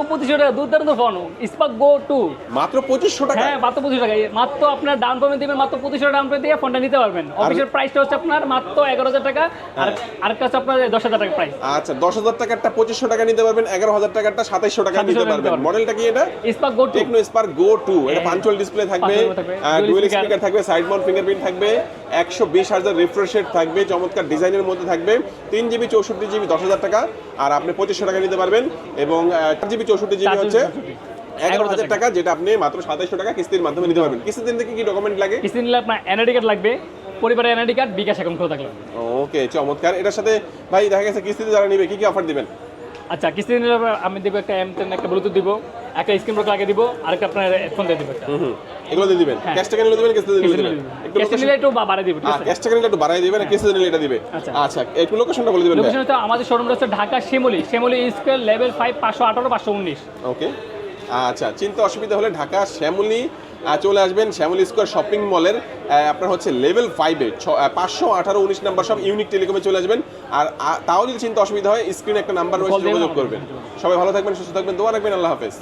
2500 টাকা, দুর্দান্ত phone spark গো 2। মাত্র 2500 টাকা? হ্যাঁ মাত্র 2500 টাকা, মাত্র আপনার ডাউন পেমেন্ট দিবেন, মাত্র 2500 ডাউন পেমেন্ট দিয়ে ফোনটা নিতে পারবেন। অফিসিয়াল প্রাইসটা হচ্ছে আপনার মাত্র 11000 টাকা, আর আরেকটা হচ্ছে আপনার 10000 টাকা প্রাইস। আচ্ছা 10000 টাকারটা 2500 টাকা নিতে পারবেন, 11000 টাকারটা 2700 টাকা নিতে পারবেন। মডেলটা কি এটা? স্পার্ক গো 2, টেকনো স্পার্ক গো 2। এটা পাঞ্চুয়াল ডিসপ্লে থাকবে, ডুয়াল স্পিকার থাকবে, সাইড মাউন্ট ফিঙ্গারপ্রিন্ট থাকবে, 120 Hz রিফ্রেশ রেট থাকবে, চমৎকার ডিজাইনের মধ্যে থাকবে, 3GB 64GB 10000 টাকা, আর আপনি 2500 টাকা নিতে পারবেন। এবং 4GB 64GB হচ্ছে 11000 টাকা, যেটা আপনি মাত্র 2700 টাকা কিস্তির মাধ্যমে নিতে পারবেন। কিস্তি দিন থেকে কি ডকুমেন্ট লাগে? কিস্তি নিলে আপনার এনআইডি কার্ড লাগবে, পরিবারের এনআইডি কার্ড, বিকাশ অ্যাকাউন্ট খোলা থাকবে। ওকে চমৎকার। এটার সাথে ভাই দেখা গেছে কিস্তিতে যারা নিবে কি কি অফার দিবেন? আচ্ছা কিস্তি নিলে আমি দেবো একটা M10, একটা ব্লুটুথ দিব, একটা স্ক্রিন প্রোটেক্টর লাগিয়ে দিব, আর একটা আপনার হেডফোন দিয়ে দিব একটা। এগুলো দিয়ে দিবেন? ক্যাশ টাকা নিলে দিবেন, কিস্তিতে নিলে দিবেন? কিস্তি নিলে একটু বাড়ায় দিব, ঠিক আছে? ক্যাশ টাকা নিলে একটু বাড়ায় দিবেন, কিস্তিতে নিলে এটা দিবে। আচ্ছা একটু লোকেশনটা বলে দিবেন। লোকেশন হচ্ছে আমাদের শোরুমটা হচ্ছে ঢাকা শিমুলি স্কয়ার লেভেল 5 518 519। ওকে আচ্ছা, চিন্তা অসুবিধা হলে ঢাকা শ্যামলী চলে আসবেন, শ্যামলী স্কয়ার শপিং মলের আপনার হচ্ছে লেভেল 5-এ 518-19 নাম্বার সব ইউনিক টেলিকমে চলে আসবেন। আর তাও যদি চিন্তা অসুবিধা হয় স্ক্রিনে একটা নাম্বার রয়েছে, যোগাযোগ করবেন। সবাই ভালো থাকবেন, সুস্থ থাকবেন, দোয়া রাখবেন। আল্লাহ হাফেজ।